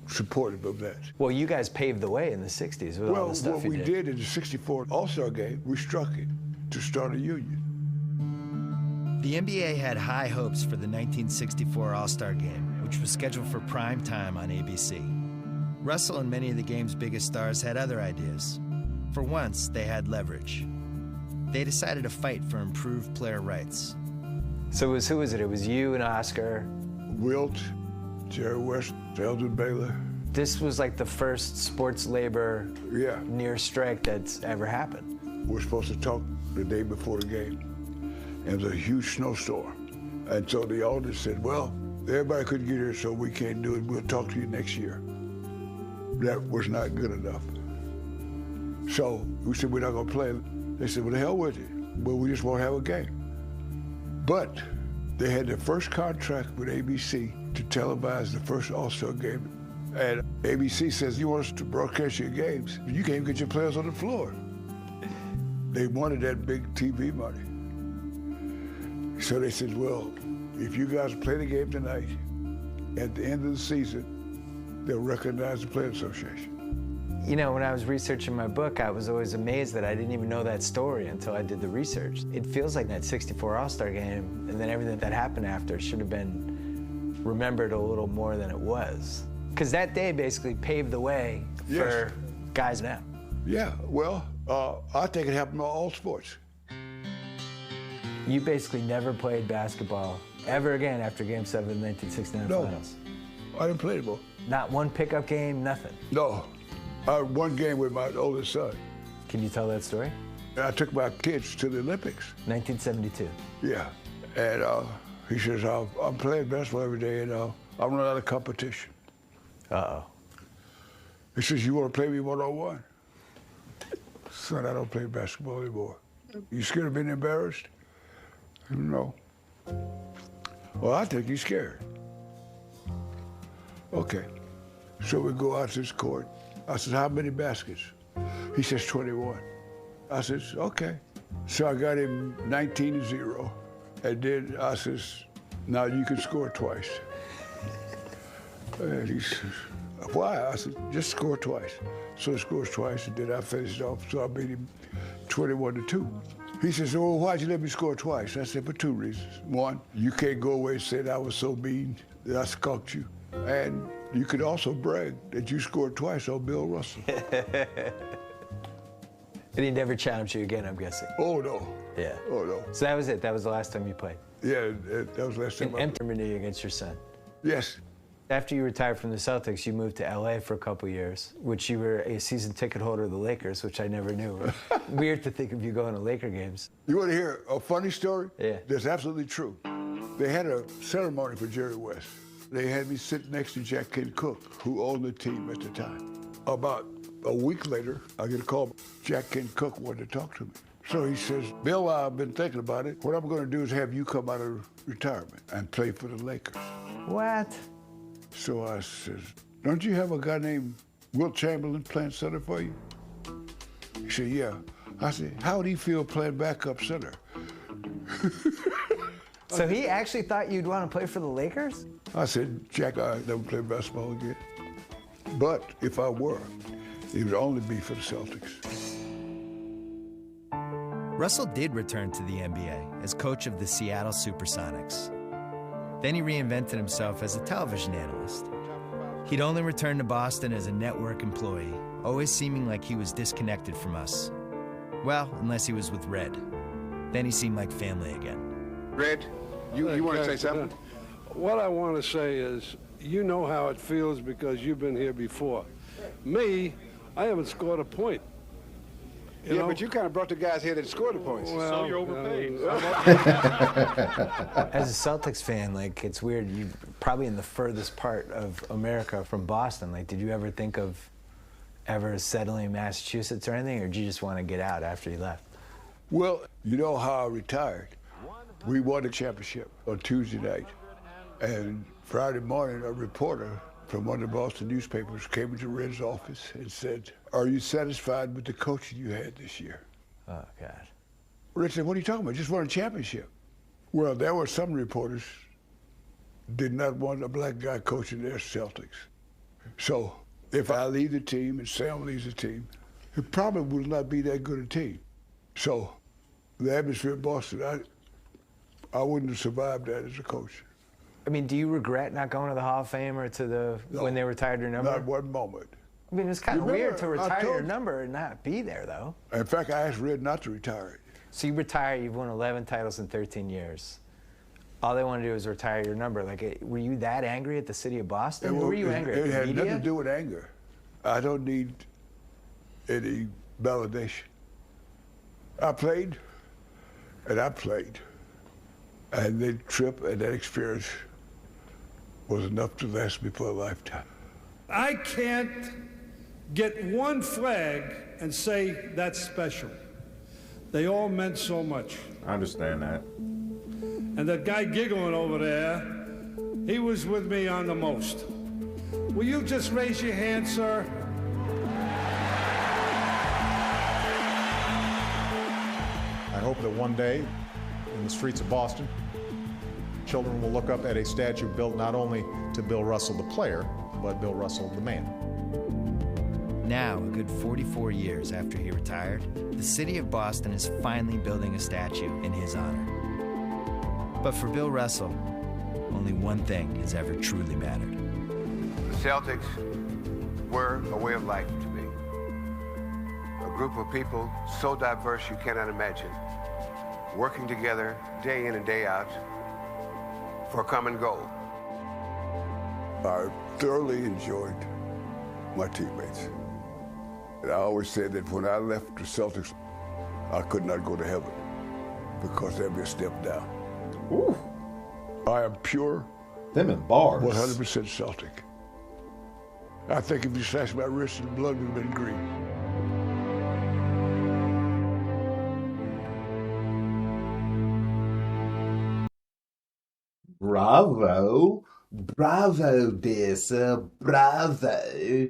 supportive of that. Well, you guys paved the way in the 60s with all the stuff you did. What we did in the 64 All-Star game, we struck it to start a union. The NBA had high hopes for the 1964 All-Star game, which was scheduled for prime time on ABC. Russell and many of the game's biggest stars had other ideas. For once, they had leverage. They decided to fight for improved player rights. So who was it? It was you and Oscar? Wilt, Jerry West, Eldon Baylor. This was like the first sports labor near strike that's ever happened. We're supposed to talk the day before the game. It was a huge snowstorm. And so the owners said, well, everybody couldn't get here, so we can't do it. We'll talk to you next year. That was not good enough. So we said, we're not going to play. They said, well, the hell with it. Well, we just won't have a game. But they had their first contract with ABC to televise the first All-Star game. And ABC says, you want us to broadcast your games? You can't even get your players on the floor. They wanted that big TV money. So they said, well, if you guys play the game tonight, at the end of the season, they'll recognize the Players Association. You know, when I was researching my book, I was always amazed that I didn't even know that story until I did the research. It feels like that 64 All-Star game and then everything that happened after should have been remembered a little more than it was. Because that day basically paved the way for guys now. Yeah, well, I think it happened in all sports. You basically never played basketball ever again after Game 7 of the 1969 Finals. I didn't play anymore. Not one pickup game, nothing? No. I had one game with my oldest son. Can you tell that story? I took my kids to the Olympics. 1972. Yeah. And he says, I'm playing basketball every day, and I'm running out of competition. Uh-oh. He says, you want to play me one-on-one? Son, I don't play basketball anymore. You scared of being embarrassed? No. Well, I think he's scared. Okay. So we go out to this court. I said, how many baskets? He says, 21. I says, okay. So I got him 19-0. And then I says, now you can score twice. And he says, why? I said, just score twice. So he scores twice, and then I finished off, so I beat him 21-2. He says, oh, why'd you let me score twice? I said, for two reasons. One, you can't go away and say that I was so mean that I skunked you. And you could also brag that you scored twice on Bill Russell. And he never challenged you again, I'm guessing. Oh, no. Yeah. Oh, no. So that was it. That was the last time you played? Yeah, that was the last time I played. And against your son? Yes. After you retired from the Celtics, you moved to LA for a couple years, which you were a season ticket holder of the Lakers, which I never knew. Weird to think of you going to Laker games. You want to hear a funny story? Yeah. That's absolutely true. They had a ceremony for Jerry West. They had me sit next to Jack Kent Cooke, who owned the team at the time. About a week later, I get a call. Jack Kent Cooke wanted to talk to me. So he says, Bill, I've been thinking about it. What I'm going to do is have you come out of retirement and play for the Lakers. What? So I says, don't you have a guy named Wilt Chamberlain playing center for you? He said, yeah. I said, how would he feel playing backup center? So he actually thought you'd want to play for the Lakers? I said, Jack, I never play basketball again. But if I were, it would only be for the Celtics. Russell did return to the NBA as coach of the Seattle Supersonics. Then he reinvented himself as a television analyst. He'd only returned to Boston as a network employee, always seeming like he was disconnected from us. Well, unless he was with Red. Then he seemed like family again. Red, you want to say something? What I want to say is, you know how it feels because you've been here before. Me, I haven't scored a point. You know? But you kind of brought the guys here that scored the points. Well, so you're overpaid. As a Celtics fan, like, it's weird. You're probably in the furthest part of America from Boston. Like, did you ever think of ever settling in Massachusetts or anything, or did you just want to get out after you left? Well, you know how I retired. We won the championship on Tuesday night. And Friday morning, a reporter from one of the Boston newspapers came into Red's office and said, "Are you satisfied with the coaching you had this year?" Oh, God. Red said, "What are you talking about? Just won a championship." Well, there were some reporters did not want a black guy coaching their Celtics. So if I leave the team and Sam leaves the team, it probably will not be that good a team. So the atmosphere in Boston, I wouldn't have survived that as a coach. I mean, do you regret not going to the Hall of Fame or to the when they retired your number? Not one moment. I mean, it's kind of weird to retire your number and not be there, though. In fact, I asked Red not to retire it. So you retire, you've won 11 titles in 13 years. All they want to do is retire your number. Like, were you that angry at the city of Boston? Who were you angry at? It The had media? nothing to do with anger. I don't need any validation. I played, and I played. And that trip and that experience was enough to last me for a lifetime. I can't get one flag and say that's special. They all meant so much. I understand that. And that guy giggling over there, he was with me on the most. Will you just raise your hand, sir? I hope that one day, in the streets of Boston, children will look up at a statue built not only to Bill Russell the player, but Bill Russell the man. Now, a good 44 years after he retired, the city of Boston is finally building a statue in his honor. But for Bill Russell, only one thing has ever truly mattered. The Celtics were a way of life to me. A group of people so diverse you cannot imagine, working together day in and day out for a common goal. I thoroughly enjoyed my teammates. And I always said that when I left the Celtics, I could not go to heaven because there'd be a step down. Ooh. I am pure, them in bars, 100% Celtic. I think if you slashed my wrist, the blood would have been green. Bravo. Bravo, dear sir. Bravo.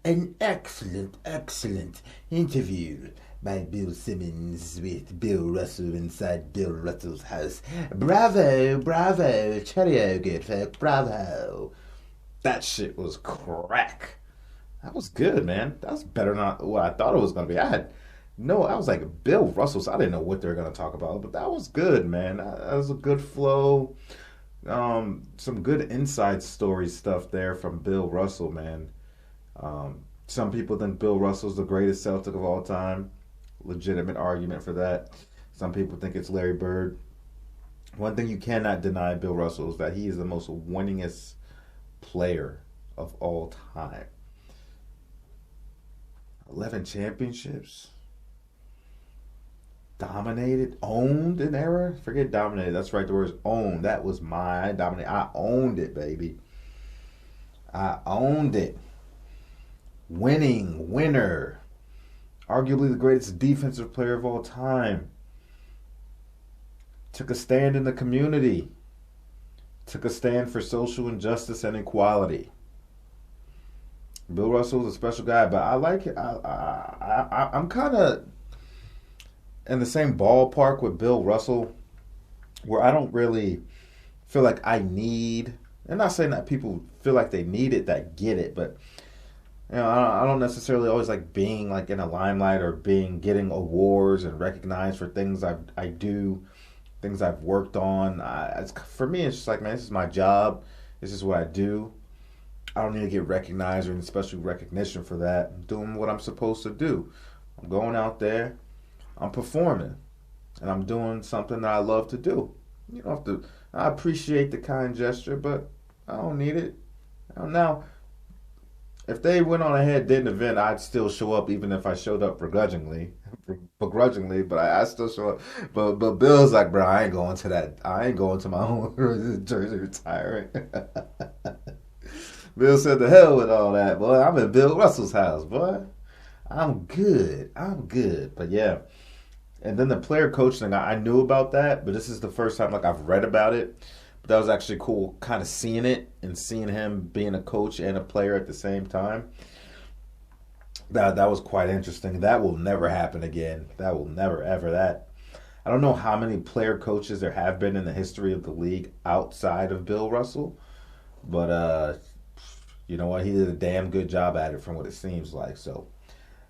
An excellent, excellent interview by Bill Simmons with Bill Russell inside Bill Russell's house. Bravo, bravo. Cheerio, good folk. Bravo. That shit was crack. That was good, man. That was better than what I thought it was going to be. I was like, Bill Russell, so I didn't know what they were going to talk about, but that was good, man. That was a good flow. Some good inside story stuff there from Bill Russell, man. Some people think Bill Russell's the greatest Celtic of all time. Legitimate argument for that. Some people think it's Larry Bird. One thing you cannot deny Bill Russell is that he is the most winningest player of all time. 11 championships. Dominated, owned an era. Forget dominated. That's right. The word is owned. That was my dominate. I owned it, baby. I owned it. Winner. Arguably the greatest defensive player of all time. Took a stand in the community. Took a stand for social injustice and equality. Bill Russell's a special guy, but I like it. I'm kind of in the same ballpark with Bill Russell, where I don't really feel like I need. I'm not saying that people feel like they need it that get it, but I don't necessarily always like being like in a limelight or getting awards and recognized for things I do, things I've worked on. For me, it's just like, man, this is my job. This is what I do. I don't need to get recognized or any special recognition for that. I'm doing what I'm supposed to do. I'm going out there. I'm performing, and I'm doing something that I love to do. You don't have to. I appreciate the kind gesture, but I don't need it. Now, if they went on ahead, did an event, I'd still show up, even if I showed up begrudgingly. But I still show up. But Bill's like, bro, I ain't going to that. I ain't going to my own jersey retiring. Bill said, the hell with all that, boy. I'm in Bill Russell's house, boy. I'm good. But yeah. And then the player coach thing, I knew about that, but this is the first time I've read about it. But that was actually cool, kind of seeing it and seeing him being a coach and a player at the same time. That was quite interesting. That will never happen again. That will never, ever. I don't know how many player coaches there have been in the history of the league outside of Bill Russell, but you know what? He did a damn good job at it from what it seems like. So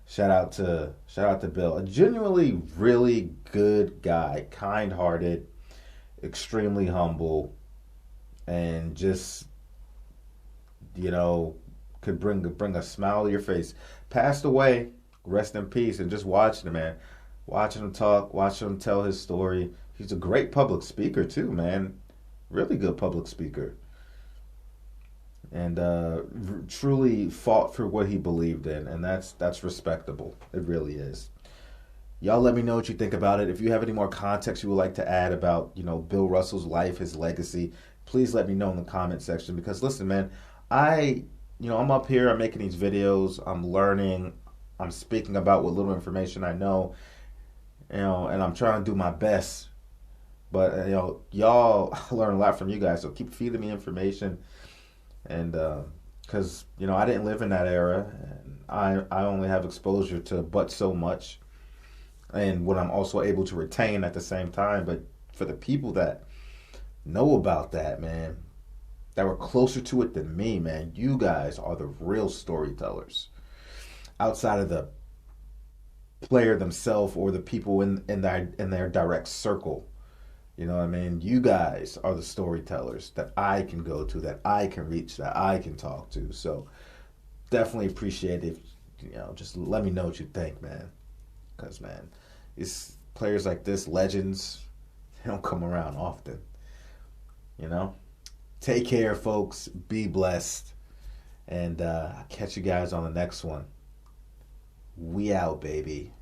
shout out to Bill. A genuinely really good guy, kind-hearted, extremely humble, and just, could bring a smile to your face. Passed away, rest in peace, and just watching him, man. Watching him talk, watching him tell his story. He's a great public speaker too, man. Really good public speaker. And truly fought for what he believed in, and that's respectable. It really is. Y'all let me know what you think about it. If you have any more context you would like to add about, Bill Russell's life, his legacy, please let me know in the comment section. Because listen, man, I'm up here, I'm making these videos, I'm learning, I'm speaking about what little information I know, and I'm trying to do my best. But y'all learn a lot from you guys, so keep feeding me information. And because I didn't live in that era, and I only have exposure to but so much, and what I'm also able to retain at the same time. But for the people that know about that, man, that were closer to it than me, man, you guys are the real storytellers. Outside of the player themselves or the people in their direct circle. You know what I mean? You guys are the storytellers that I can go to, that I can reach, that I can talk to. So definitely appreciate it. Just let me know what you think, man. Because, man, it's players like this, legends, they don't come around often. Take care, folks. Be blessed. And I'll catch you guys on the next one. We out, baby.